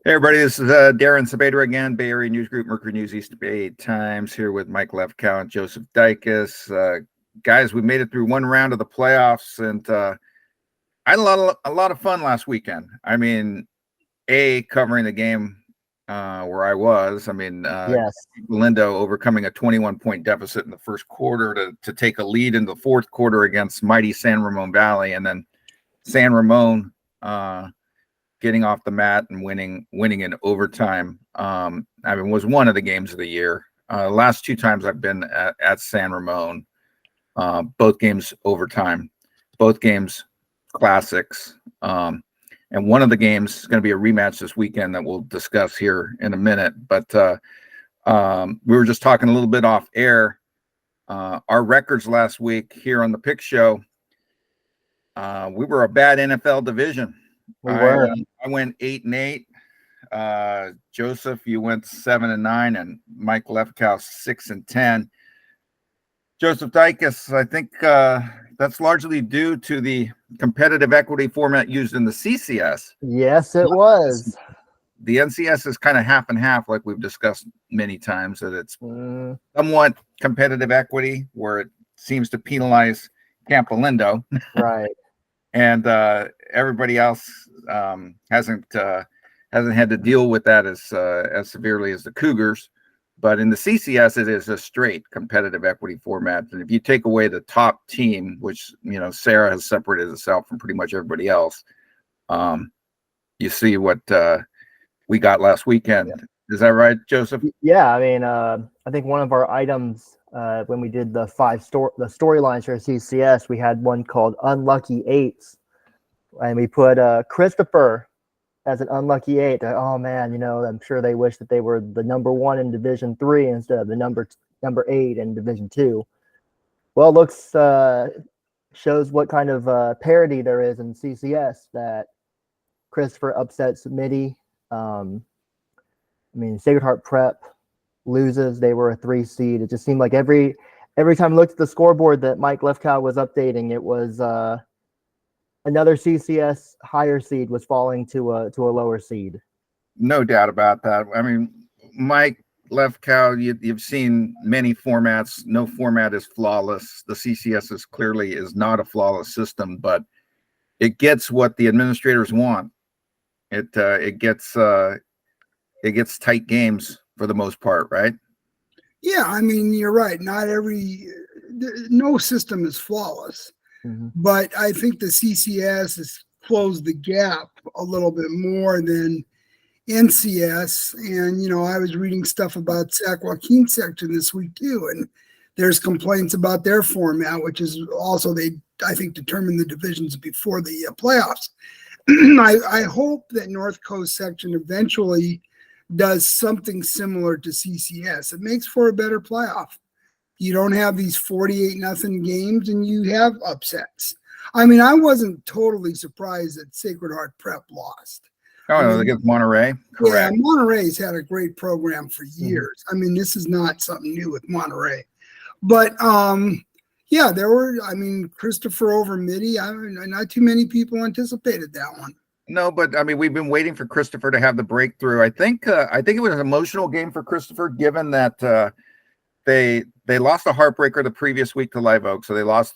Hey everybody, this is Darren Sabedra again, Bay Area News Group, Mercury News, East Bay Times, here with Mike Lefkow and Joseph Dycus. Guys, we made it through one round of the playoffs, and I had a lot of fun last weekend. I mean, covering the game where I was. I mean, Yes. Lindo overcoming a 21-point deficit in the first quarter to take a lead in the fourth quarter against mighty San Ramon Valley, and then San Ramon getting off the mat and winning in overtime. I mean, was one of the games of the year. Last two times I've been at San Ramon, both games overtime, both games classics. And one of the games is going to be a rematch this weekend that we'll discuss here in a minute. But we were just talking a little bit off air. Our records last week here on the Pick Show, we were a bad NFL division. I went 8-8. Joseph, you went 7-9, and Mike Lefkow 6-10. Joseph Dycus, I think that's largely due to the competitive equity format used in the CCS. Yes, it was. The NCS is kind of half and half, like we've discussed many times, that it's somewhat competitive equity where it seems to penalize Campolindo. Right. And everybody else hasn't had to deal with that as severely as the Cougars. But in the CCS, it is a straight competitive equity format. And if you take away the top team, which, you know, Serra has separated itself from pretty much everybody else, you see what we got last weekend. Yeah. Is that right, Joseph? Yeah, I mean, I think one of our items when we did the storylines for CCS, we had one called Unlucky Eights, and we put Christopher as an unlucky 8. Oh man, you know, I'm sure they wish that they were the number 1 in Division 3 instead of the number 8 in Division 2. Well, looks shows what kind of parity there is in CCS, that Christopher upsets Midi. I mean, Sacred Heart Prep loses. They were a 3 seed. It just seemed like every time I looked at the scoreboard that Mike Lefkow was updating, it was another CCS higher seed was falling to a lower seed. No doubt about that. I mean, Mike Lefkow, you've seen many formats. No format is flawless. The CCS clearly is not a flawless system, but it gets what the administrators want. It gets tight games for the most part, right? Yeah, I mean, you're right. No system is flawless. Mm-hmm. But I think the CCS has closed the gap a little bit more than NCS. And, you know, I was reading stuff about Sac Joaquin section this week too, and there's complaints about their format, which is also, I think, determine the divisions before the playoffs. I hope that North Coast section eventually does something similar to CCS. It makes for a better playoff. You don't have these 48-0 games, and you have upsets. I mean, I wasn't totally surprised that Sacred Heart Prep lost. Oh, against Monterey? Correct. Yeah, Monterey's had a great program for years. I mean, this is not something new with Monterey. But, yeah, Christopher over Midi, not too many people anticipated that one. No, but I mean, we've been waiting for Christopher to have the breakthrough. I think it was an emotional game for Christopher, given that they lost a heartbreaker the previous week to Live Oak, so they lost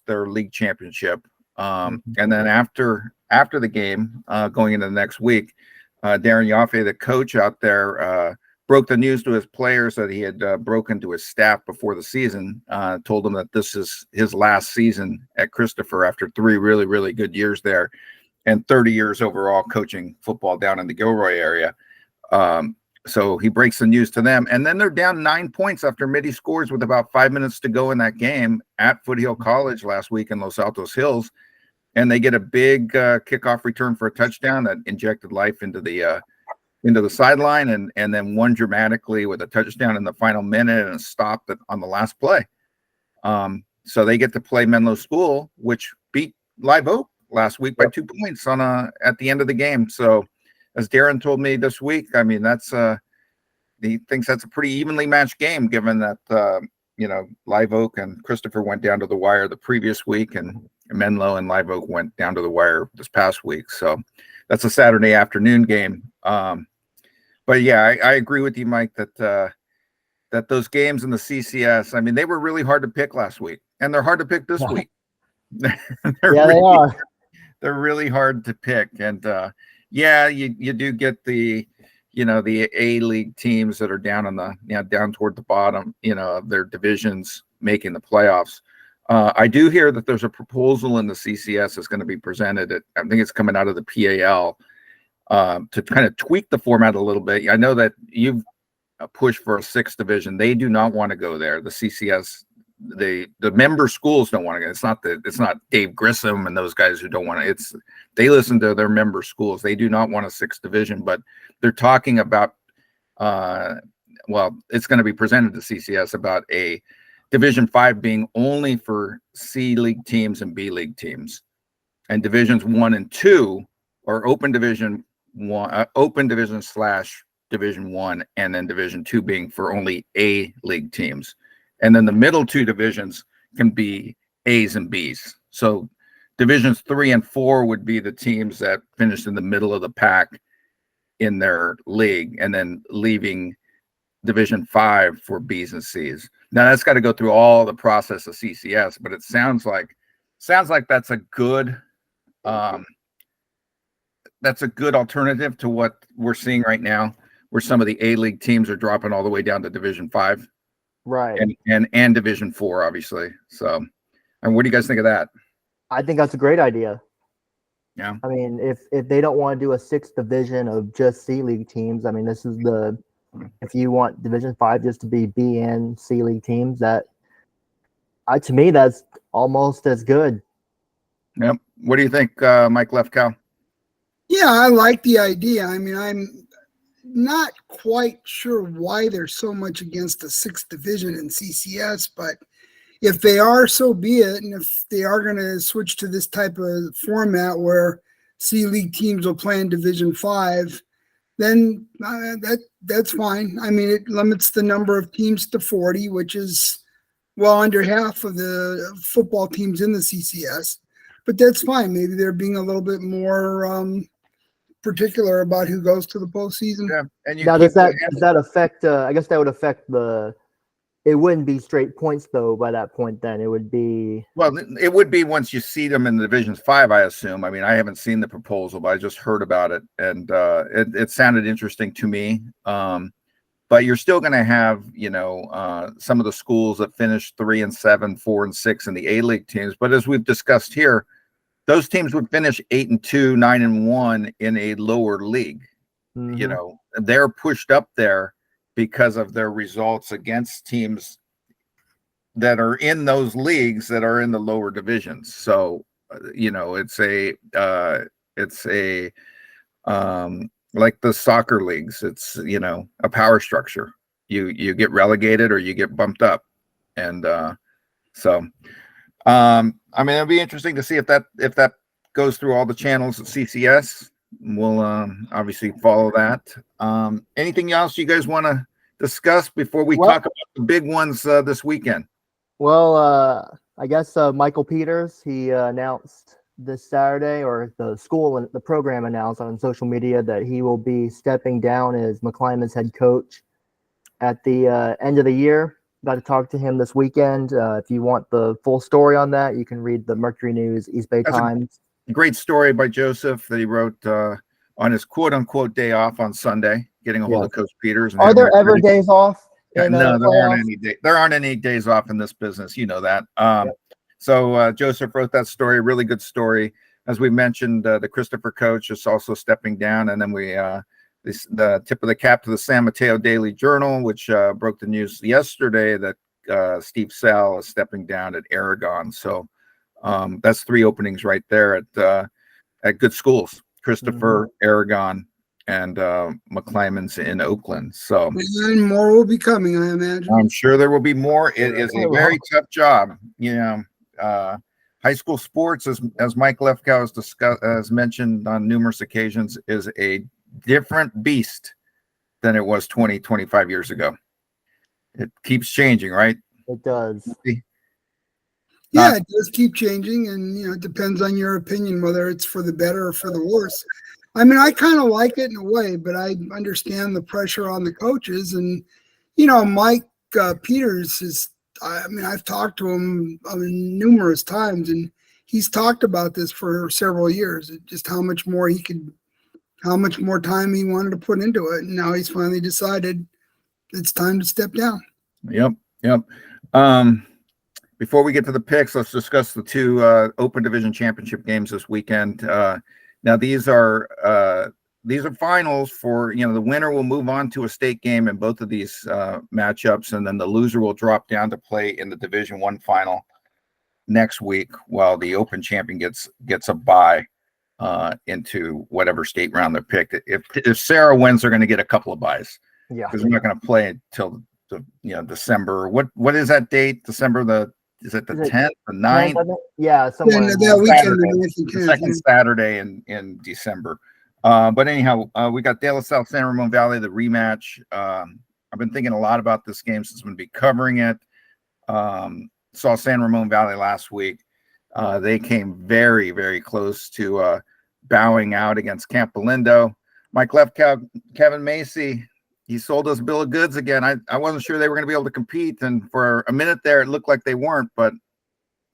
their league championship. And then after the game, going into the next week, Darren Yaffe, the coach out there, broke the news to his players that he had broken to his staff before the season. Told them that this is his last season at Christopher after 3 really, really good years there, and 30 years overall coaching football down in the Gilroy area. So he breaks the news to them, and then they're down 9 points after Midi scores with about 5 minutes to go in that game at Foothill College last week in Los Altos Hills, and they get a big kickoff return for a touchdown that injected life into the sideline, and then won dramatically with a touchdown in the final minute and stopped on the last play. So they get to play Menlo School, which beat Live Oak last week by 2 points at the end of the game. So, as Darren told me this week, I mean, he thinks that's a pretty evenly matched game, given that Live Oak and Christopher went down to the wire the previous week, and Menlo and Live Oak went down to the wire this past week. So that's a Saturday afternoon game. But yeah, I agree with you, Mike, that those games in the CCS, I mean, they were really hard to pick last week, and they're hard to pick this week. Yeah, they are. They're really hard to pick, and yeah, you do get the A League teams that are down on the down toward the bottom, of their divisions making the playoffs. I do hear that there's a proposal in the CCS that's going to be presented. I think it's coming out of the PAL to kind of tweak the format a little bit. I know that you've pushed for a 6th division. They do not want to go there. The CCS, the member schools don't want to go. It's not Dave Grissom and those guys who don't want to. They listen to their member schools. They do not want a 6th division, but they're talking about it's going to be presented to CCS about a Division 5 being only for C League teams and B League teams, and Divisions 1 and 2 are open division / Division 1, and then Division 2 being for only A League teams. And then the middle 2 divisions can be A's and B's. So Divisions 3 and 4 would be the teams that finished in the middle of the pack in their league, and then leaving Division 5 for B's and C's. Now that's got to go through all the process of CCS, but it sounds like that's a good alternative to what we're seeing right now, where some of the A League teams are dropping all the way down to Division 5, right, and Division 4, obviously. So, and what do you guys think of that? I think that's a great idea. Yeah, I mean, if they don't want to do a 6th division of just C League teams, I mean, this is if you want Division 5 just to be B and C League teams, to me, that's almost as good. Yep. What do you think, Mike Lefkow? Yeah, I like the idea. I mean, I'm not quite sure why they're so much against the 6th division in CCS, but if they are, so be it. And if they are going to switch to this type of format where C League teams will play in Division 5, then that's fine. I mean, it limits the number of teams to 40, which is well under half of the football teams in the CCS. But that's fine. Maybe they're being a little bit more particular about who goes to the postseason. Yeah, and now does that affect? I guess that would affect it wouldn't be straight points though. By that point, then it would be. Well, it would be once you see them in the Divisions 5, I assume. I mean, I haven't seen the proposal, but I just heard about it, and it sounded interesting to me. But you're still going to have, some of the schools that finish 3 and 7, 4 and 6 in the A League teams. But as we've discussed here, those teams would finish 8 and 2, 9 and 1 in a lower league. Mm-hmm. They're pushed up there because of their results against teams that are in those leagues that are in the lower divisions. So, it's like the soccer leagues. It's, a power structure. You get relegated or you get bumped up. And I mean, it'll be interesting to see if that goes through all the channels at CCS. We'll obviously follow that. Anything else you guys want to discuss before we talk about the big ones this weekend? Well, I guess Michael Peters, he announced this Saturday, or the school and the program announced on social media that he will be stepping down as McClymonds head coach at the end of the year. Got to talk to him this weekend. If you want the full story on that, you can read the Mercury News East Bay Times. Great story by Joseph that he wrote on his quote-unquote day off on Sunday, getting a hold of Coach Peters. Are there ever days off? No, there aren't any days off in this business. You know that. So Joseph wrote that story, really good story. As we mentioned, the Christopher coach is also stepping down. And then the tip of the cap to the San Mateo Daily Journal, which broke the news yesterday that Steve Salle is stepping down at Aragon. So that's 3 openings right there at good schools: Christopher, Aragon, and McClymonds in Oakland. So and more will be coming, I imagine. I'm sure there will be more. It is a very tough job. High school sports, as Mike Lefkow has mentioned on numerous occasions, is a different beast than it was 20, 25 years ago. It keeps changing, right? It does. Yeah, it does keep changing, and it depends on your opinion whether it's for the better or for the worse. I mean, I kind of like it in a way, but I understand the pressure on the coaches. And, you know, Mike Peters is, I mean, I've talked to him numerous times, and he's talked about this for several years, just how much more time he wanted to put into it. And now he's finally decided it's time to step down. Yep. Before we get to the picks, let's discuss the two Open Division Championship games this weekend. Now these are finals for, you know, the winner will move on to a state game in both of these matchups, and then the loser will drop down to play in the Division I final next week, while the Open champion gets a bye into whatever state round they're picked. If Serra wins, they're going to get a couple of byes. Yeah, because they're not going to play until December. What is that date? December is it the 10th, the 9th? Yeah, somewhere. That weekend, the second Saturday in December. But anyhow, we got De La Salle, San Ramon Valley, the rematch. I've been thinking a lot about this game since I'm going to be covering it. Saw San Ramon Valley last week. They came very, very close to bowing out against Campolindo. Mike Lefkow, Kevin Macy, he sold us a bill of goods again. I wasn't sure they were going to be able to compete, and for a minute there, it looked like they weren't. But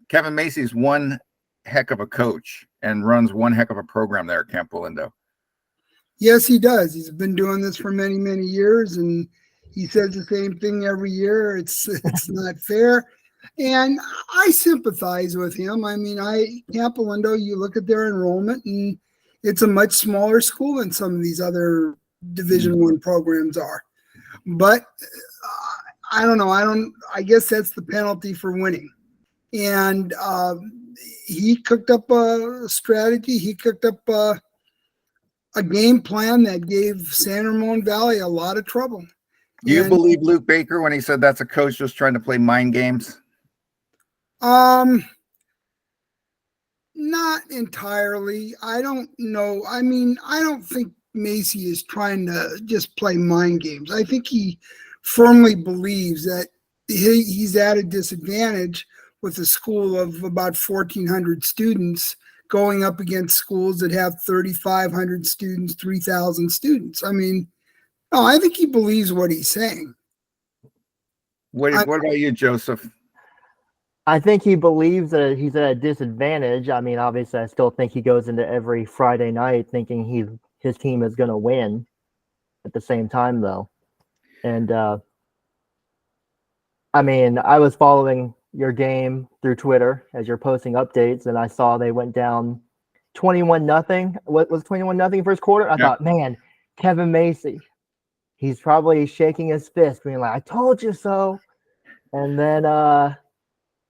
Kevin Macy's one heck of a coach and runs one heck of a program there at Campolindo. Yes, he does. He's been doing this for many, many years, and he says the same thing every year. It's not fair. And I sympathize with him. I mean, Campolindo, you look at their enrollment, and it's a much smaller school than some of these other Division I programs are. But I don't know. I guess that's the penalty for winning. And he cooked up a strategy. He cooked up a game plan that gave San Ramon Valley a lot of trouble. Do you believe Luke Baker when he said that's a coach just trying to play mind games? Not entirely. I don't know. I mean, I don't think Macy is trying to just play mind games. I think he firmly believes that he's at a disadvantage with a school of about 1,400 students going up against schools that have 3,500 students, 3,000 students. I mean, no, I think he believes what he's saying. What about you, Joseph? I think he believes that he's at a disadvantage. I mean, obviously, I still think he goes into every Friday night thinking his team is going to win at the same time, though. And, I mean, I was following your game through Twitter as you're posting updates, and I saw they went down 21-0. What was 21-0 first quarter? I thought, man, Kevin Macy, he's probably shaking his fist, being like, I told you so. And then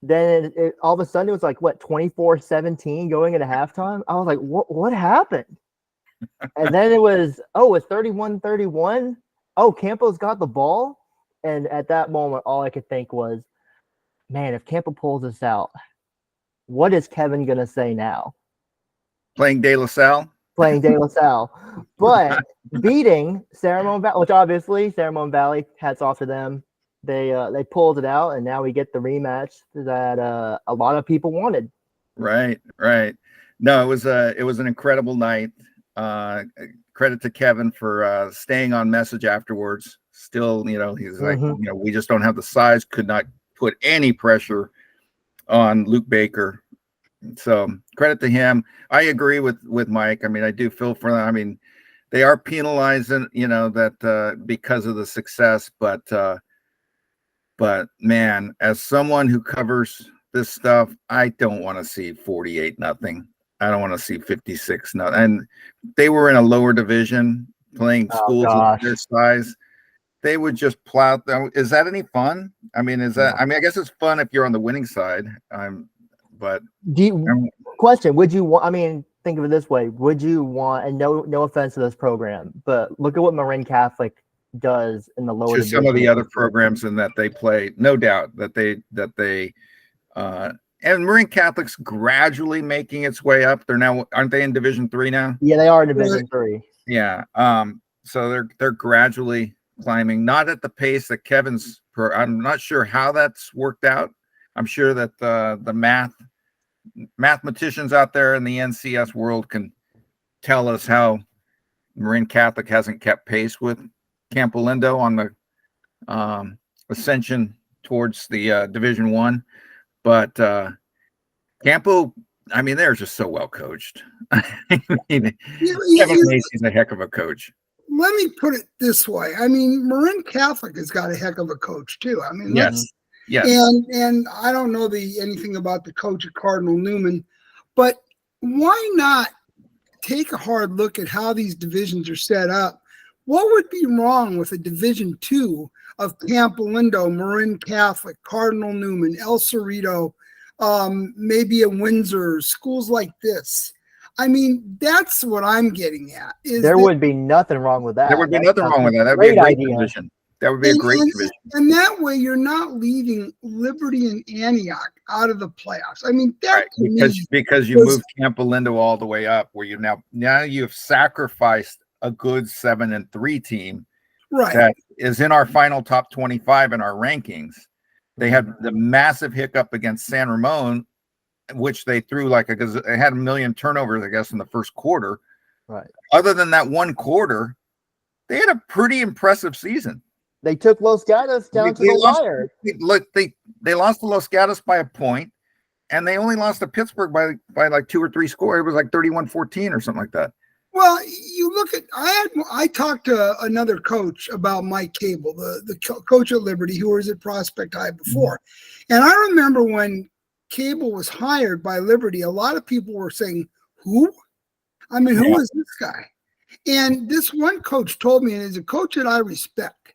it all of a sudden it was like, what, 24-17 going into halftime? I was like, what happened? And then it was 31-31. Oh, Campo's got the ball. And at that moment, all I could think was, man, if Campo pulls this out, what is Kevin going to say now? Playing De La Salle? Playing De La Salle. But beating San Ramon Valley, which obviously San Ramon Valley, hats off to them. They pulled it out, and now we get the rematch that a lot of people wanted. Right. No, it was an incredible night. Credit to Kevin for staying on message afterwards. Still, he's like, we just don't have the size. Could not put any pressure on Luke Baker. So credit to him. I agree with Mike. I mean, I do feel for them. I mean, they are penalizing, that because of the success, but man, as someone who covers this stuff, I don't want to see 48-0. I don't want to see 56-0. And they were in a lower division playing schools of their size. They would just plow. Is that any fun? I mean, I guess it's fun if you're on the winning side. But question, would you want, I mean, think of it this way. Would you want, and no offense to this program, but look at what Marin Catholic does in the lower division. Some of the other programs in that they play, no doubt that they and Marin Catholic's gradually making its way up. Aren't they in Division III now? Yeah, they are in Division III. Yeah. So they're gradually climbing, not at the pace that Kevin's. I'm not sure how that's worked out. I'm sure that the mathematicians out there in the NCS world can tell us how Marin Catholic hasn't kept pace with Campolindo on the ascension towards the Division One, but Campo, I mean, they're just so well coached. I mean, Kevin Macy's a heck of a coach. Let me put it this way. I mean, Marin Catholic has got a heck of a coach too. I mean, yes. And I don't know anything about the coach at Cardinal Newman, but why not take a hard look at how these divisions are set up? What would be wrong with a Division II of Campolindo, Marin Catholic, Cardinal Newman, El Cerrito, maybe a Windsor, schools like this? I mean, that's what I'm getting at. There would be nothing wrong with that. There would be nothing wrong with that. That would be a great division. That would be a great division. And that way you're not leaving Liberty and Antioch out of the playoffs. I mean, that because you moved Campolindo all the way up, where you now you've sacrificed a good 7-3 team, right? That is in our final top 25 in our rankings. They had the massive hiccup against San Ramon, which they threw because they had 1 million turnovers, I guess, in the first quarter. Right. Other than that one quarter, they had a pretty impressive season. They took Los Gatos down to the wire. They lost to Los Gatos by a point, and they only lost to Pittsburgh by like 2 or 3 scores. It was like 31-14 or something like that. Well, you look at I talked to another coach about Mike Cable, the coach at Liberty, who was at Prospect High before, and I remember when Cable was hired by Liberty, a lot of people were saying, "Who? I mean, who is this guy?" And this one coach told me, and as a coach that I respect,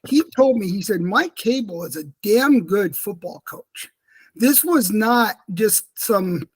he told me, he said, Mike Cable is a damn good football coach. This was not just some,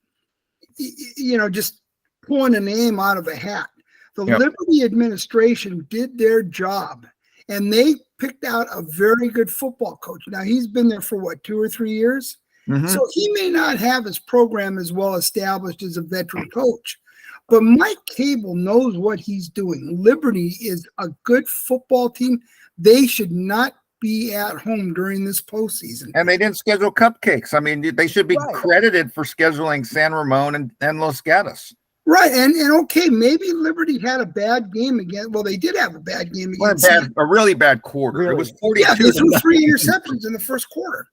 just pulling a name out of a hat. The Liberty administration did their job, and they picked out a very good football coach. Now, he's been there for 2 or 3 years? Mm-hmm. So he may not have his program as well established as a veteran coach, but Mike Cable knows what he's doing. Liberty is a good football team. They should not be at home during this postseason. And they didn't schedule cupcakes. I mean, they should be credited for scheduling San Ramon and Los Gatos. Right. And okay, maybe Liberty had a bad game again. Well, they did have a bad game against a really bad quarter. Really? It was 42. Yeah, they threw 3 interceptions in the first quarter.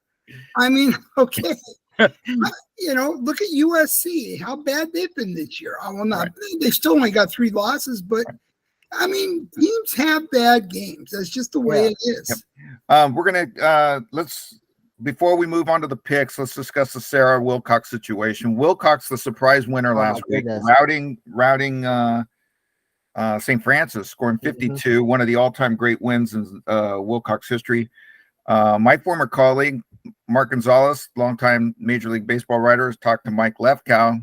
I mean, okay. Look at USC, how bad they've been this year. I will not. They still only got 3 losses, but I mean, teams have bad games. That's just the way it is. Yep. We're gonna before we move on to the picks, let's discuss the Serra Wilcox situation. Wilcox, the surprise winner last week, routing St. Francis, scoring 52, one of the all-time great wins in Wilcox history. My former colleague, Mark Gonzalez, longtime Major League Baseball writer, has talked to Mike Lefkow.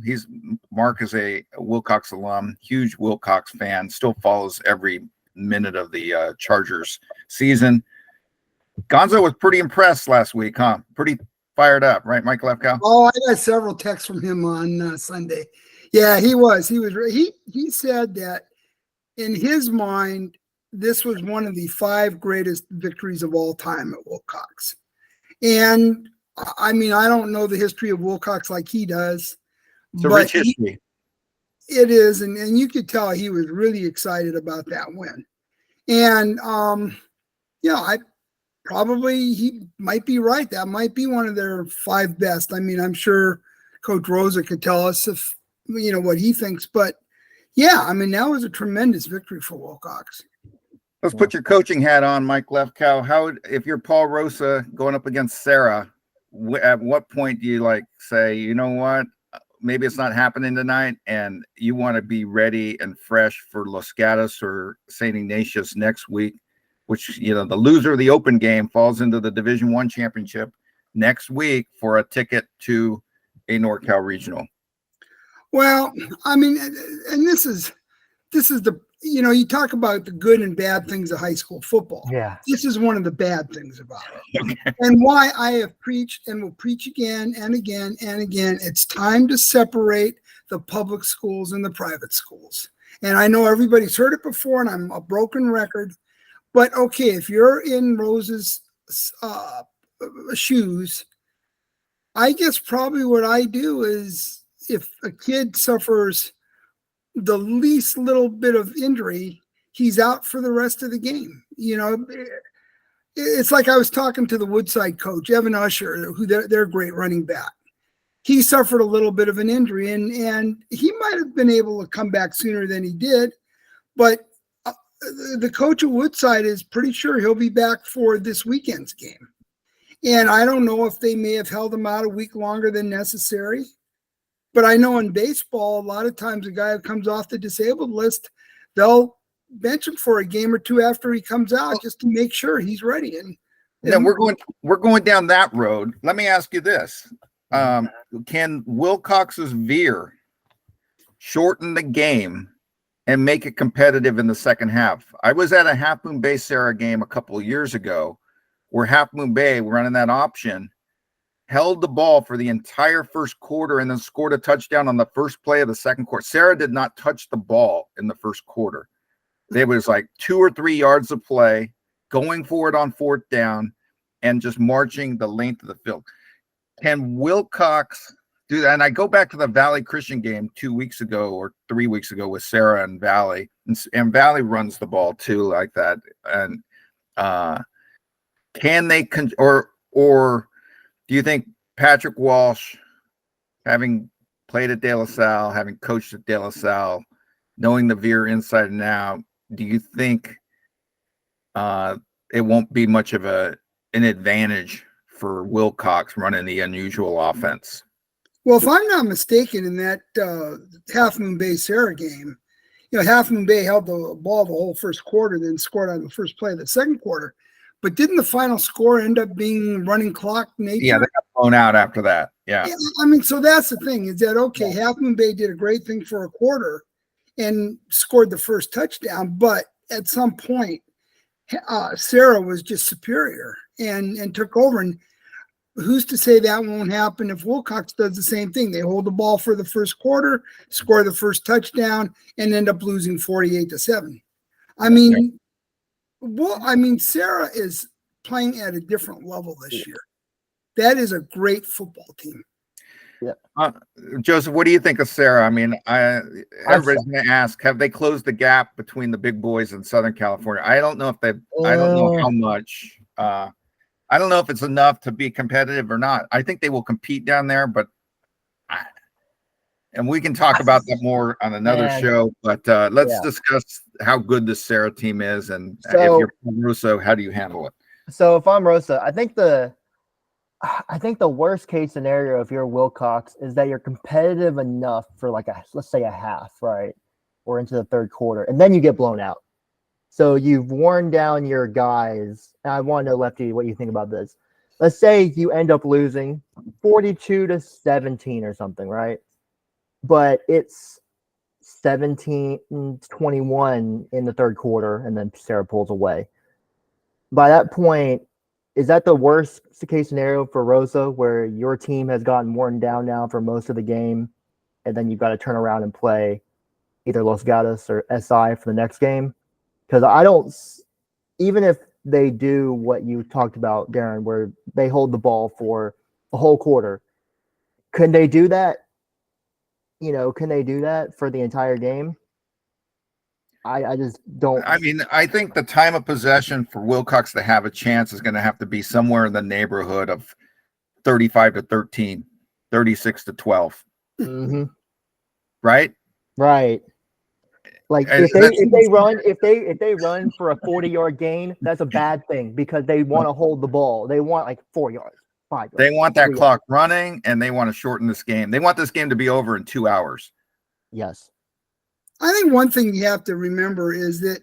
Mark is a Wilcox alum, huge Wilcox fan, still follows every minute of the Chargers season. Gonzo was pretty impressed last week, huh? Pretty fired up, right, Mike Lefkow? Oh, I got several texts from him on Sunday. Yeah, he was. He said that in his mind, this was one of the 5 greatest victories of all time at Wilcox. And I mean, I don't know the history of Wilcox like he does. It's a rich history. It is. And you could tell he was really excited about that win. And, he might be right. That might be one of their 5 best. I mean, I'm sure Coach Rosa could tell us if, what he thinks. But, I mean, that was a tremendous victory for Wilcox. Let's put your coaching hat on, Mike Lefkow. If you're Paul Rosa going up against Serra, at what point do you say, you know what, maybe it's not happening tonight, and you want to be ready and fresh for Los Gatos or St. Ignatius next week, which, the loser of the open game falls into the Division I championship next week for a ticket to a NorCal regional? Well, I mean, and this is the, you talk about the good and bad things of high school football. Yeah. This is one of the bad things about it. Okay. And why I have preached and will preach again and again and again, it's time to separate the public schools and the private schools. And I know everybody's heard it before, and I'm a broken record. But, okay, if you're in Rose's shoes, I guess probably what I do is if a kid suffers the least little bit of injury he's out for the rest of the game. You know, it's like I was talking to the Woodside coach, Evan Usher, who they're great running back. He suffered a little bit of an injury, and he might have been able to come back sooner than he did, but the coach of Woodside is pretty sure he'll be back for this weekend's game. And I don't know if they may have held him out a week longer than necessary. But I know in baseball, a lot of times a guy who comes off the disabled list, they'll bench him for a game or two after he comes out just to make sure he's ready. And we're going down that road. Let me ask you this. Can Wilcox's veer shorten the game and make it competitive in the second half? I was at a Half Moon Bay Serra game a couple of years ago where Half Moon Bay, running that option, held the ball for the entire first quarter and then scored a touchdown on the first play of the second quarter. Serra did not touch the ball in the first quarter. There was like 2 or 3 yards of play, going for it on fourth down, and just marching the length of the field. Can Wilcox do that? And I go back to the Valley Christian game 2 weeks ago or 3 weeks ago with Serra and Valley, and Valley runs the ball too like that. And can they or do you think Patrick Walsh, having played at De La Salle, having coached at De La Salle, knowing the veer inside and out, do you think it won't be much of an advantage for Wilcox running the unusual offense? Well, if I'm not mistaken, in that Half Moon Bay Serra game, you know, Half Moon Bay held the ball the whole first quarter, then scored on the first play of the second quarter. But didn't the final score end up being running clock nature? Yeah, they got blown out after that. Yeah. I mean, so that's the thing, is that, okay, Half Moon Bay did a great thing for a quarter and scored the first touchdown, but at some point, Serra was just superior and took over. And who's to say that won't happen if Wilcox does the same thing? They hold the ball for the first quarter, score the first touchdown, and end up losing 48-7. I mean, Serra is playing at a different level this year. That is a great football team. Yeah. Joseph, what do you think of Serra? I mean, everybody's going to ask, have they closed the gap between the big boys in Southern California? I don't know if I don't know how much. I don't know if it's enough to be competitive or not. I think they will compete down there, but and we can talk about that more on another show. But let's discuss how good this Serra team is, and if you're Russo, how do you handle it? So if I'm Rosa, I think the worst case scenario if you're Wilcox is that you're competitive enough for like let's say a half, right, or into the third quarter, and then you get blown out. So you've worn down your guys. And I want to know, Lefty, what you think about this. Let's say you end up losing 42-17 or something, right? But it's 17-21 in the third quarter, and then Serra pulls away. By that point, is that the worst case scenario for Rosa, where your team has gotten worn down now for most of the game, and then you've got to turn around and play either Los Gatos or SI for the next game? Because I don't, even if they do what you talked about, Darren, where they hold the ball for a whole quarter, can they do that? You know, can they do that for the entire game? I just don't. I mean, I think the time of possession for Wilcox to have a chance is going to have to be somewhere in the neighborhood of 35-13, 36-12. Mm-hmm. Right? Right. Like if they run for a 40-yard gain, that's a bad thing because they want to hold the ball. They want like 4 yards, 5 yards. They want that clock running, and they want to shorten this game. They want this game to be over in 2 hours. Yes. I think one thing you have to remember is that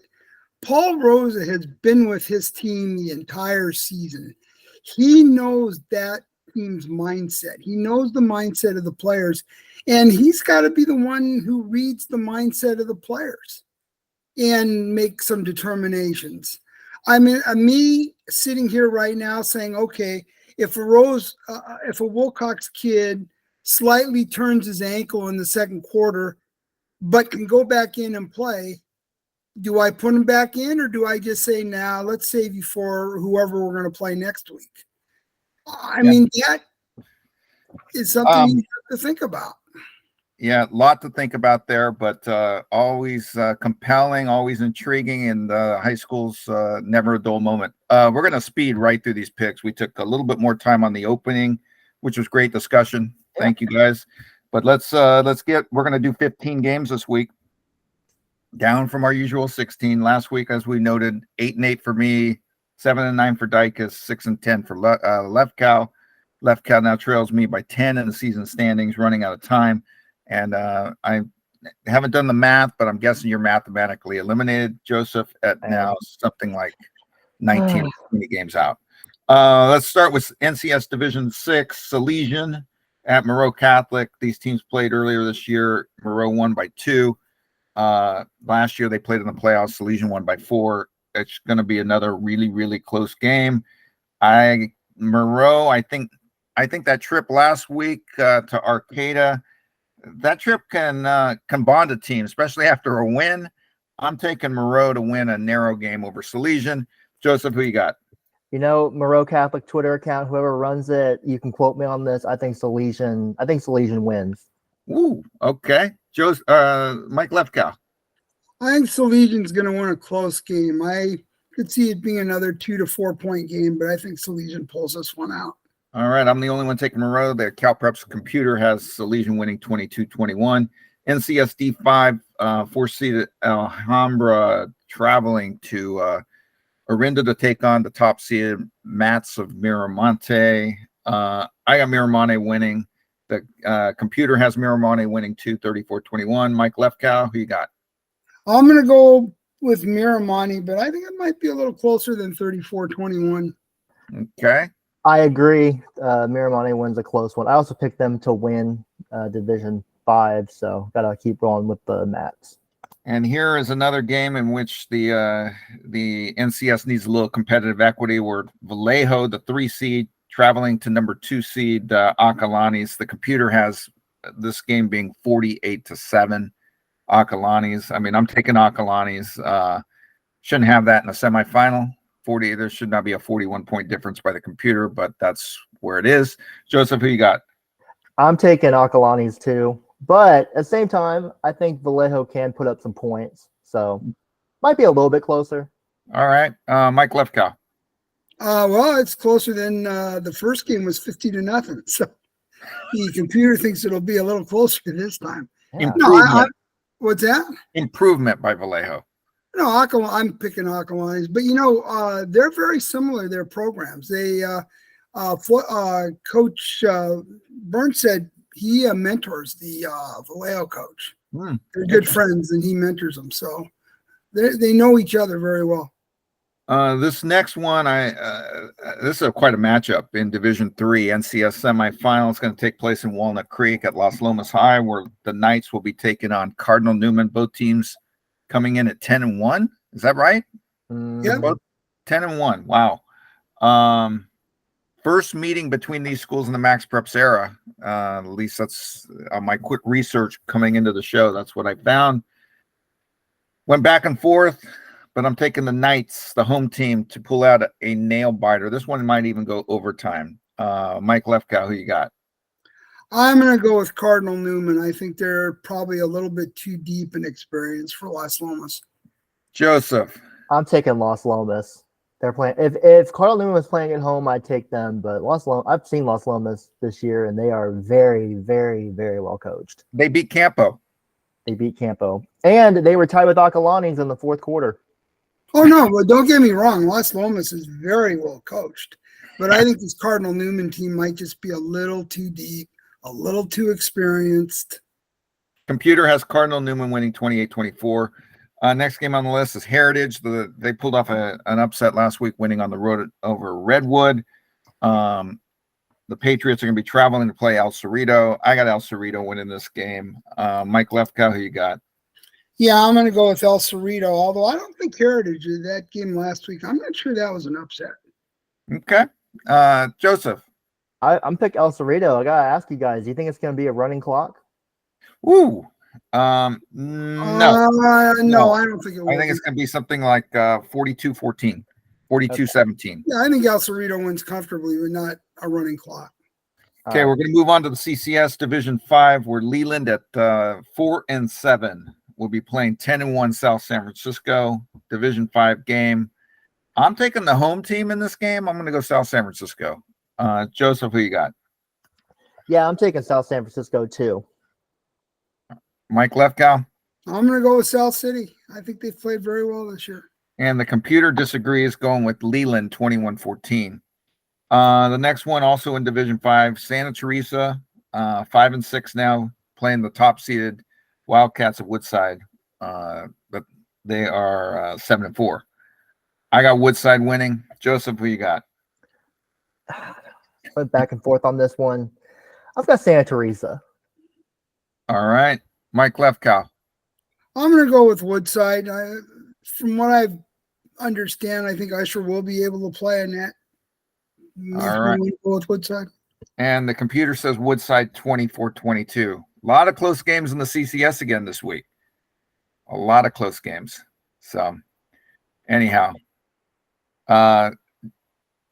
Paul Rosa has been with his team the entire season. He knows that team's mindset. He knows the mindset of the players, and he's got to be the one who reads the mindset of the players and make some determinations. I mean, me sitting here right now saying, okay, if a Wilcox kid slightly turns his ankle in the second quarter, but can go back in and play, do I put him back in, or do I just say, nah, let's save you for whoever we're going to play next week? I mean, that is something you have to think about. Yeah, a lot to think about there, but always compelling, always intriguing, and high school's never a dull moment. We're going to speed right through these picks. We took a little bit more time on the opening, which was great discussion. Yeah. Thank you we're going to do 15 games this week, down from our usual 16. Last week, as we noted, 8-8 for me, 7-9 for Dycus, 6-10 for Lefkow. Lefkow now trails me by 10 in the season standings, running out of time. And I haven't done the math, but I'm guessing you're mathematically eliminated, Joseph, at now something like 19 or 20 games out. Let's start with NCS Division 6, Salesian at Moreau Catholic. These teams played earlier this year. Moreau won by 2. Last year they played in the playoffs. Salesian won by 4. It's going to be another really, really close game. Moreau, I think that trip last week to Arcata, that trip can bond a team, especially after a win. I'm taking Moreau to win a narrow game over Salesian. Joseph, who you got? Moreau Catholic Twitter account, whoever runs it, you can quote me on this. I think Salesian wins. Ooh, okay. Mike Lefkow. I think Salesian's going to win a close game. I could see it being another 2 to 4 point game, but I think Salesian pulls this one out. All right, I'm the only one taking Moreau. The CalPreps computer has Salesian winning 22-21. NCSD 5, 4-seeded Alhambra traveling to Orinda to take on the top-seeded Mats of Miramonte. I got Miramonte winning. The computer has Miramonte winning 34-21. Mike Lefkow, who you got? I'm going to go with Miramonte, but I think it might be a little closer than 34-21. Okay. I agree. Miramonte wins a close one. I also picked them to win Division 5, so got to keep rolling with the Mats. And here is another game in which the NCS needs a little competitive equity, where Vallejo, the 3-seed, traveling to number 2-seed Acalanes. The computer has this game being 48-7. Acalanes. I mean, I'm taking Acalanes. Shouldn't have that in a semifinal. There should not be a 41-point difference by the computer, but that's where it is. Joseph, who you got? I'm taking Acalanes too, but at the same time, I think Vallejo can put up some points, so might be a little bit closer. All right, Mike Lefkow. Well, it's closer than the first game was 50-0. So the computer thinks it'll be a little closer this time. Yeah. Improvement. What's that? Improvement by Vallejo. No, I'm picking Acalanes, but they're very similar. Their programs. They Coach Burns said he mentors the Vallejo coach. They're good friends, and he mentors them, so they know each other very well. This next one, this is quite a matchup in Division 3. NCS semifinal is going to take place in Walnut Creek at Las Lomas High, where the Knights will be taking on Cardinal Newman. Both teams coming in at 10-1. Is that right? Yeah, both 10-1. Wow. First meeting between these schools in the Max Preps era. At least that's my quick research coming into the show. That's what I found. Went back and forth, but I'm taking the Knights, the home team, to pull out a nail biter. This one might even go overtime. Mike Lefkow, who you got? I'm going to go with Cardinal Newman. I think they're probably a little bit too deep in experience for Las Lomas. Joseph. I'm taking Las Lomas. They're playing. If Cardinal Newman was playing at home, I'd take them. But I've seen Las Lomas this year, and they are very, very, very well coached. They beat Campo. They beat Campo, and they were tied with Acalanes in the fourth quarter. Oh no, but don't get me wrong. Las Lomas is very well coached, but I think this Cardinal Newman team might just be a little too deep, a little too experienced. Computer has Cardinal Newman winning 28-24. Next game on the list is Heritage. They pulled off an upset last week, winning on the road over Redwood. The Patriots are going to be traveling to play El Cerrito. I got El Cerrito winning this game. Mike Lefkow, who you got? Yeah, I'm going to go with El Cerrito, although I don't think Heritage did that game last week. I'm not sure that was an upset. Okay. Joseph. I'm picking El Cerrito. I got to ask you guys, do you think it's going to be a running clock? Ooh. No. No, I don't think it will. I think it's going to be something like 42-14, 42-17. Yeah, I think El Cerrito wins comfortably, but not a running clock. Okay, we're going to move on to the CCS Division 5, where Leland at 4-7 will be playing 10-1 South San Francisco Division 5 game. I'm taking the home team in this game. I'm going to go South San Francisco. Joseph, who you got? Yeah, I'm taking South San Francisco too. Mike Lefkow? I'm going to go with South City. I think they've played very well this year. And the computer disagrees, going with Leland 21-14. The next one, also in Division 5, Santa Teresa, 5-6 now, playing the top-seeded Wildcats of Woodside. But they are 7-4. I got Woodside winning. Joseph, who you got? Went back and forth on this one. I've got Santa Teresa. All right. Mike Lefkow. I'm going to go with Woodside. From what I understand, I think Usher will be able to play in that. All right. Go with Woodside. And the computer says Woodside 24-22. A lot of close games in the CCS again this week. A lot of close games. So, anyhow.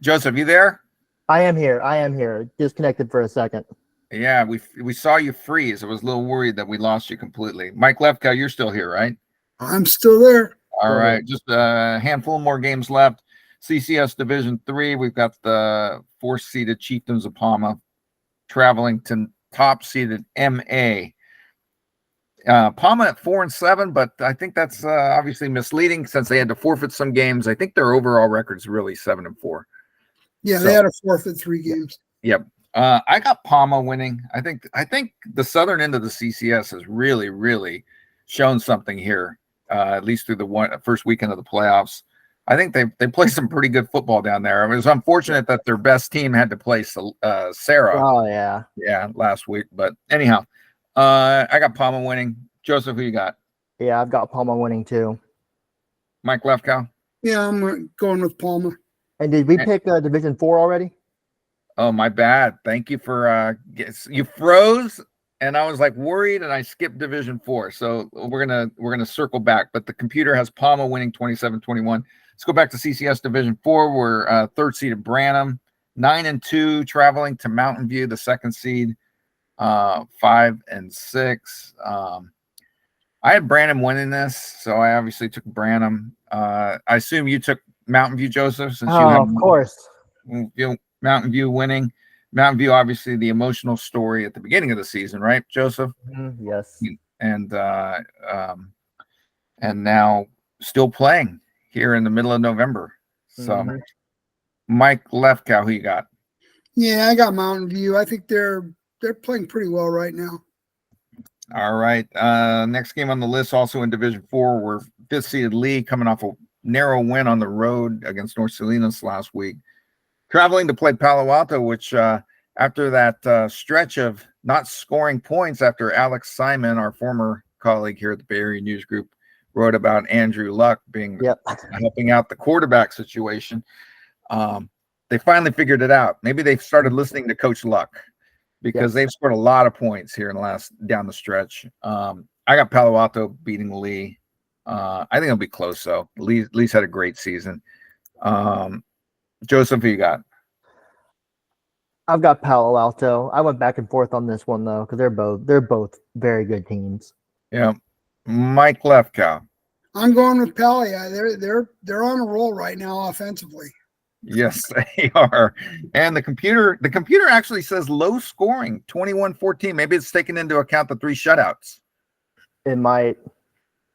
Joseph, you there? I am here. Disconnected for a second. Yeah, we saw you freeze. I was a little worried that we lost you completely. Mike Lefkow, you're still here, right? I'm still there. All right, just a handful more games left. CCS Division 3, we've got the 4th-seeded Chieftains of Palma traveling to top-seeded MA. Palma at 4-7, but I think that's obviously misleading since they had to forfeit some games. I think their overall record is really 7-4. Yeah, they had to forfeit 3 games. Yep. I got Palma winning. I think the southern end of the CCS has really, really shown something here, at least through the first weekend of the playoffs. I think they play some pretty good football down there. It was unfortunate that their best team had to play Serra. Oh, yeah. Yeah, last week. But anyhow, I got Palma winning. Joseph, who you got? Yeah, I've got Palma winning too. Mike Lefkow? Yeah, I'm going with Palma. And did we pick Division 4 already? Oh, my bad. Thank you for you froze, and I was like worried, and I skipped Division 4. So we're gonna circle back. But the computer has Palma winning 27-21. Let's go back to CCS Division 4. We're third seeded Branham, 9-2, traveling to Mountain View, the second seed, 5-6. I had Branham winning this, so I obviously took Branham. I assume you took Mountain View, Joseph, since you have of course. Mountain View winning. Mountain View, obviously, the emotional story at the beginning of the season, right, Joseph? Yes. And now still playing here in the middle of November. So, Mike Lefkow, who you got? Yeah, I got Mountain View. I think they're playing pretty well right now. All right. Next game on the list, also in Division 4, we're 5th-seeded Lee, coming off a narrow win on the road against North Salinas last week. Traveling to play Palo Alto, which after that stretch of not scoring points after Alex Simon, our former colleague here at the Bay Area News Group, wrote about Andrew Luck being helping out the quarterback situation. They finally figured it out. Maybe they've started listening to Coach Luck because they've scored a lot of points here in the last down the stretch. I got Palo Alto beating Lee. I think it'll be close, though. Lee's had a great season. Joseph, who you got? I've got Palo Alto. I went back and forth on this one though, because they're both very good teams. Yeah. Mike Lefkow. I'm going with Palo. Yeah, they're on a roll right now offensively. Yes, they are. And the computer actually says low scoring, 21-14. Maybe it's taken into account the 3 shutouts. It might.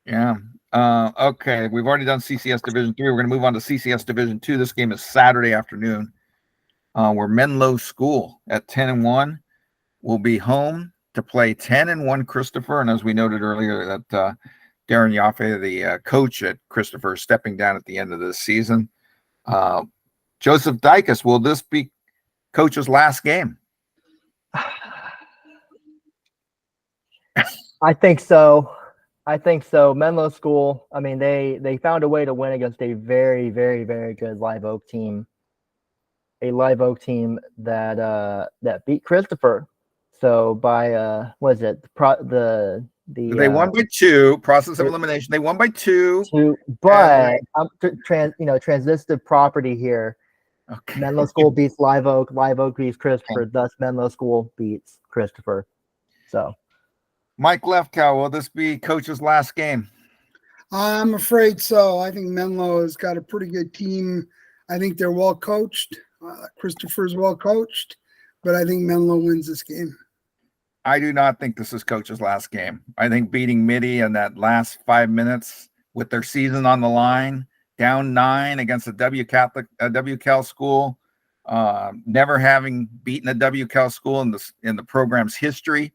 Yeah. Okay, we've already done CCS Division 3. We're going to move on to CCS Division 2. This game is Saturday afternoon. Where Menlo School at 10-1 will be home to play 10-1 Christopher. And as we noted earlier, that Darren Yaffe, the coach at Christopher, is stepping down at the end of this season. Joseph Dycus, will this be coach's last game? I think so. Menlo School, I mean, they found a way to win against a very, very, very good Live Oak team. A Live Oak team that beat Christopher. So by what is it? They won by 2. Process of elimination. They won by 2. But transitive property here. Okay. Menlo School beats Live Oak. Live Oak beats Christopher. Thus, Menlo School beats Christopher. So, Mike Lefkow, will this be Coach's last game? I'm afraid so. I think Menlo has got a pretty good team. I think they're well coached. Christopher's well coached, but I think Menlo wins this game. I do not think this is Coach's last game. I think beating Mitty in that last 5 minutes with their season on the line, down 9 against a WCal school, never having beaten a WCal school in the program's history,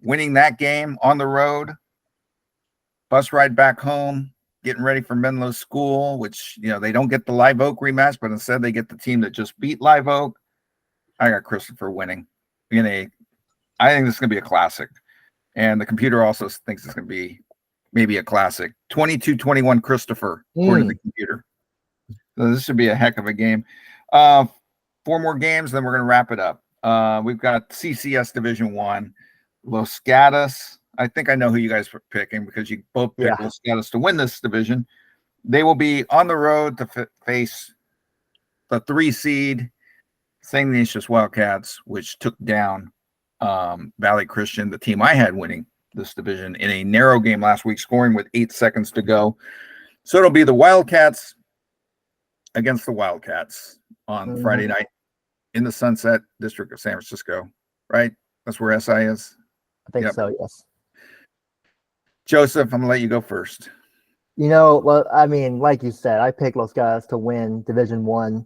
winning that game on the road, bus ride back home, getting ready for Menlo School, which, they don't get the Live Oak rematch, but instead they get the team that just beat Live Oak. I got Christopher winning. I think this is going to be a classic. And the computer also thinks it's going to be maybe a classic. 22-21 Christopher, according to the computer. So this should be a heck of a game. 4 more games, then we're going to wrap it up. We've got CCS Division 1. Los Gatos. I think I know who you guys were picking because you both picked Los Gatos to win this division. They will be on the road to face the 3 seed St. Ignatius Wildcats, which took down Valley Christian, the team I had winning this division, in a narrow game last week, scoring with 8 seconds to go. So it'll be the Wildcats against the Wildcats on Friday night in the Sunset District of San Francisco, right? That's where SI is. I think so, yes. Joseph, I'm gonna let you go first. Well, I mean, like you said, I picked Los Gatos to win Division 1.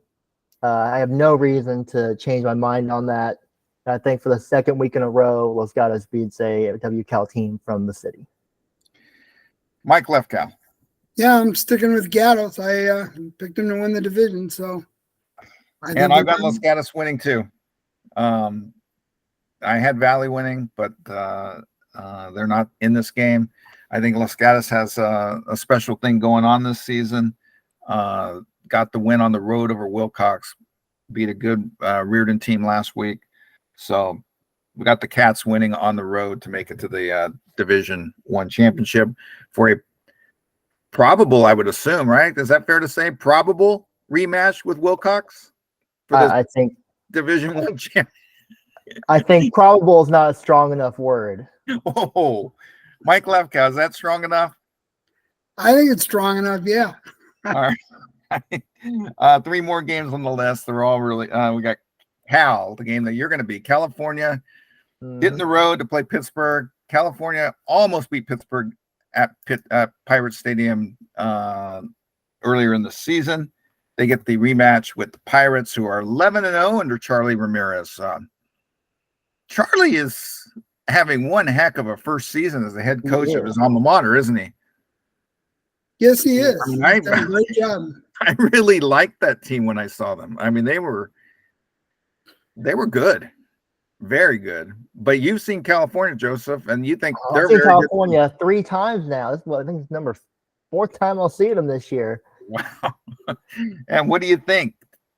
I have no reason to change my mind on that. I think for the second week in a row, Los Gatos beats a WCal team from the city. Mike Lefkow. Yeah, I'm sticking with Gatos. I picked them to win the division, so. I've got Los Gatos winning too. I had Valley winning, but they're not in this game. I think Los Gatos has a special thing going on this season. Got the win on the road over Wilcox, beat a good Reardon team last week. So we got the Cats winning on the road to make it to the Division 1 championship for a probable, I would assume, right? Is that fair to say? Probable rematch with Wilcox for the I think Division 1 champion. I think probable is not a strong enough word. Oh, Mike Lefkow, is that strong enough? I think it's strong enough, yeah. All right. 3 more games on the list. They're all really we got Cal, the game that you're going to beat. California hitting the road to play Pittsburgh. California almost beat Pittsburgh at Pirate Stadium earlier in the season. They get the rematch with the Pirates, who are 11-0 under Charlie Ramirez. Charlie is having one heck of a first season as the head coach of his alma mater, isn't he? Yes, he is. I mean, He's done a great job. I really liked that team when I saw them. I mean, they were good, very good. But you've seen California, Joseph, and you think they're I've seen very California good. 3 times now. This is I think it's number 4th time I'll see them this year. Wow. And what do you think?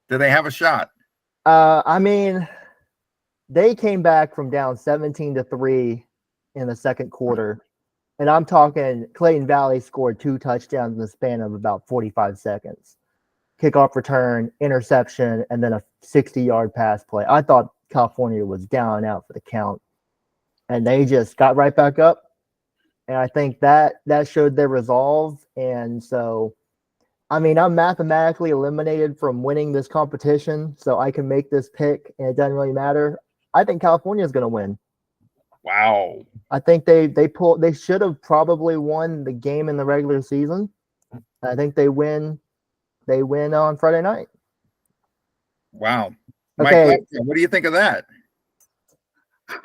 Do they have a shot? I mean, they came back from down 17-3 in the second quarter. And I'm talking Clayton Valley scored 2 touchdowns in the span of about 45 seconds. Kickoff return, interception, and then a 60-yard pass play. I thought California was down and out for the count. And they just got right back up. And I think that showed their resolve. And so, I mean, I'm mathematically eliminated from winning this competition, so I can make this pick, and it doesn't really matter. I think California is going to win. Wow. I think they should have probably won the game in the regular season. I think they win on Friday night. Wow. Okay. Mike, what do you think of that?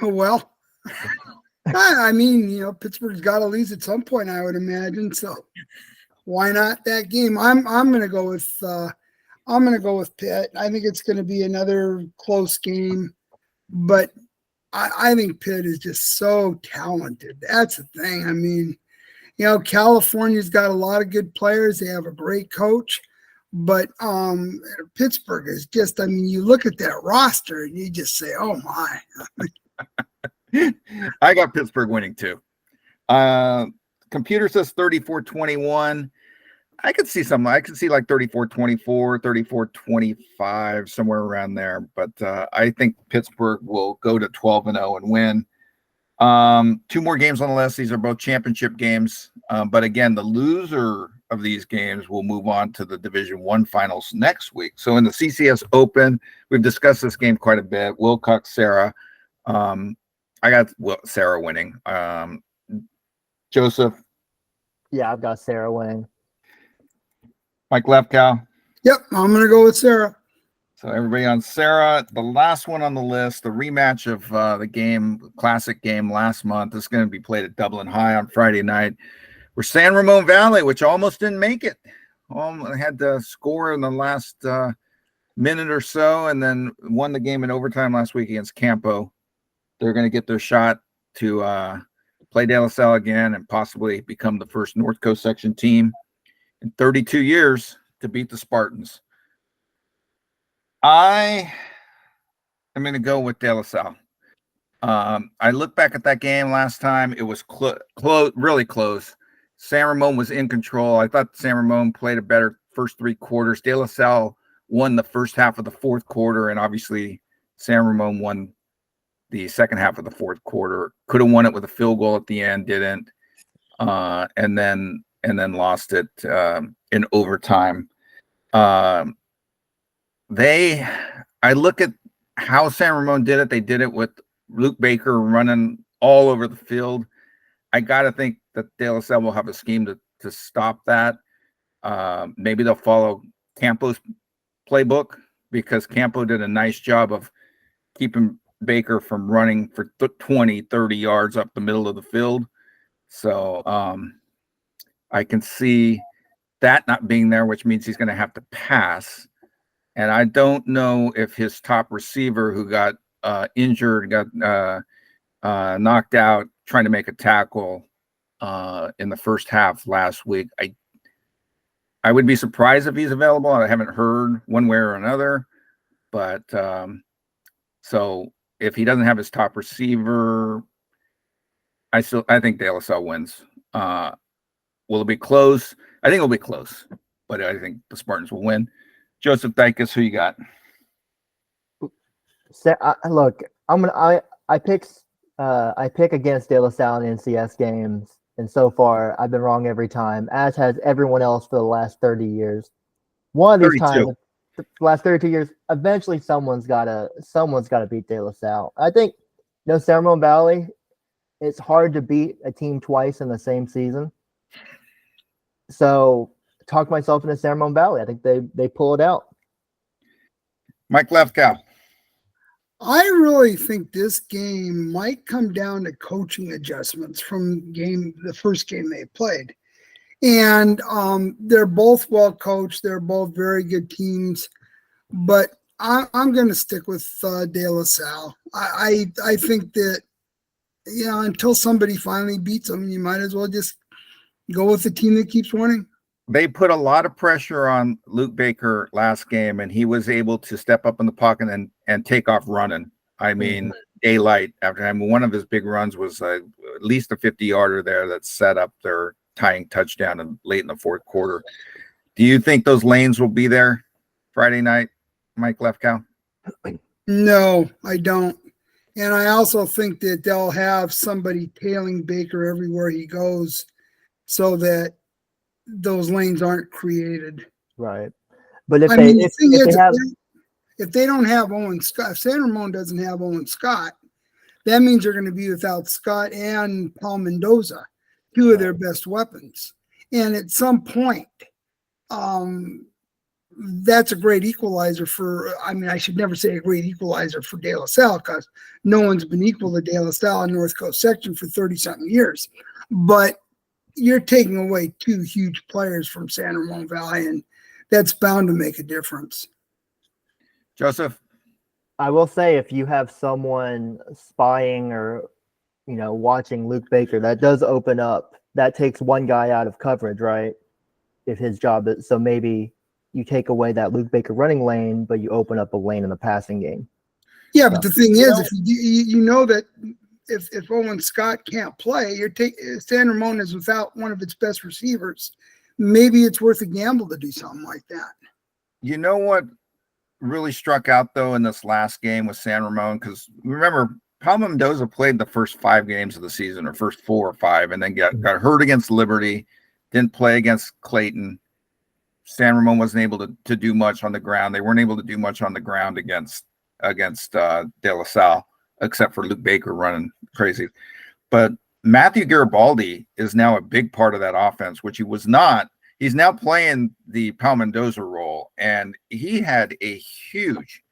Well, I mean, Pittsburgh's got to lose at some point, I would imagine. So why not that game? I'm going to go with Pitt. I think it's going to be another close game, but I think Pitt is just so talented. That's the thing. I mean, California's got a lot of good players. They have a great coach, but Pittsburgh is just, I mean, you look at that roster and you just say, oh my. I got Pittsburgh winning too. Computer says 34-21. I could see something. I could see like 34-24, 34-25, somewhere around there. But I think Pittsburgh will go to 12-0 and win. 2 more games on the list. These are both championship games. But again, the loser of these games will move on to the Division I finals next week. So in the CCS Open, we've discussed this game quite a bit. Wilcox, Serra. I got Serra winning. Joseph. Yeah, I've got Serra winning. Mike Lefkow. Yep, I'm going to go with Serra. So everybody on Serra. The last one on the list, the rematch of the classic game last month, is going to be played at Dublin High on Friday night. We're San Ramon Valley, which almost didn't make it. Had to score in the last minute or so, and then won the game in overtime last week against Campo. They're going to get their shot to play De La Salle again and possibly become the first North Coast section team in 32 years to beat the Spartans. I am going to go with De La Salle. I look back at that game last time. It was really close. San Ramon was in control. I thought San Ramon played a better first 3 quarters. De La Salle won the first half of the 4th quarter, and obviously San Ramon won the second half of the 4th quarter. Could have won it with a field goal at the end, didn't, and then lost it in overtime. I look at how San Ramon did it. They did it with Luke Baker running all over the field. I got to think that De La Salle will have a scheme to stop that. Maybe they'll follow Campo's playbook, because Campo did a nice job of keeping Baker from running for 20, 30 yards up the middle of the field. So I can see that not being there, which means he's going to have to pass. And I don't know if his top receiver, who got injured, got knocked out trying to make a tackle in the first half last week. I would be surprised if he's available. I haven't heard one way or another. But so if he doesn't have his top receiver, I think De La Salle wins. Will it be close? I think it'll be close, but I think the Spartans will win. Joseph Dycus, who you got? Look, I pick against De La Salle in NCS games, and so far I've been wrong every time, as has everyone else for the last 30 years. One of these 32. times, the last 32 years, eventually someone's gotta beat De La Salle. I think, San Ramon Valley, it's hard to beat a team twice in the same season. So talk myself into San Ramon Valley. I think they pull it out. Mike Lefkow. I really think this game might come down to coaching adjustments from the first game they played. And they're both well coached. They're both very good teams. But I'm going to stick with De La Salle. I think that, until somebody finally beats them, you might as well just go with the team that keeps winning. They put a lot of pressure on Luke Baker last game, and he was able to step up in the pocket and take off running. I mean, daylight after him. One of his big runs was at least a 50-yarder there that set up their tying touchdown late in the 4th quarter. Do you think those lanes will be there Friday night, Mike Lefkow? No, I don't. And I also think that they'll have somebody tailing Baker everywhere he goes so that those lanes aren't created. Right. But if they don't have Owen Scott, if San Ramon doesn't have Owen Scott, that means they're going to be without Scott and Paul Mendoza, 2 of their best weapons. And at some point, that's a great equalizer I should never say a great equalizer for De La Salle, because no one's been equal to De La Salle in North Coast section for 30-something years. But you're taking away 2 huge players from San Ramon Valley, and that's bound to make a difference. Joseph? I will say, if you have someone spying or, watching Luke Baker, that does open up. That takes one guy out of coverage, right? If his job is, so maybe you take away that Luke Baker running lane, but you open up a lane in the passing game. Yeah, but the thing is, if you know that if Owen Scott can't play, San Ramon is without one of its best receivers, maybe it's worth a gamble to do something like that. You know what really struck out though in this last game with San Ramon? Because remember, Palma Mendoza played the first 5 games of the season, or first 4 or 5, and then got hurt against Liberty, didn't play against Clayton. San Ramon wasn't able to do much on the ground. They weren't able to do much on the ground against De La Salle, except for Luke Baker running crazy. But Matthew Garibaldi is now a big part of that offense, which he was not. He's now playing the Palma Mendoza role, and he had a huge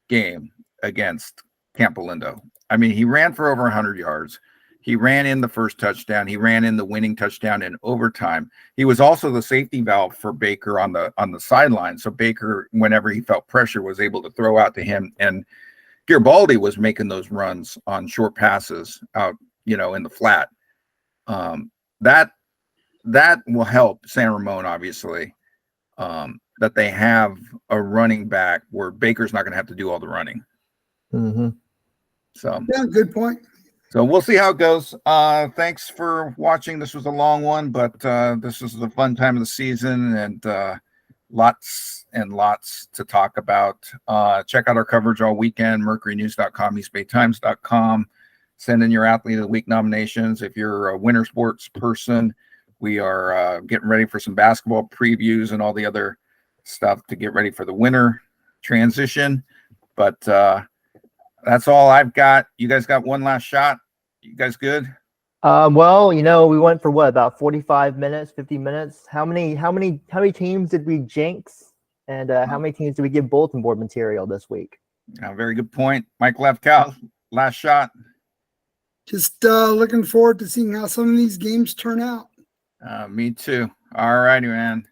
game against Campolindo. I mean, he ran for over 100 yards. He ran in the first touchdown. He ran in the winning touchdown in overtime. He was also the safety valve for Baker on the sideline. So Baker, whenever he felt pressure, was able to throw out to him. And Garibaldi was making those runs on short passes out, in the flat. That will help San Ramon, obviously, that they have a running back where Baker's not going to have to do all the running. Mm-hmm. So yeah, good point. So we'll see how it goes. Thanks for watching. This was a long one, but this was a fun time of the season, and lots and lots to talk about. Check out our coverage all weekend, mercurynews.com, eastbaytimes.com. Send in your Athlete of the Week nominations. If you're a winter sports person, we are getting ready for some basketball previews and all the other stuff to get ready for the winter transition. But that's all I've got. You guys got one last shot? You guys good? Well, we went for what, about 45 minutes, 50 minutes. How many teams did we jinx? And how many teams did we give bulletin board material this week? Very good point. Mike Lefkow, last shot. Just looking forward to seeing how some of these games turn out. Me too. All righty, man.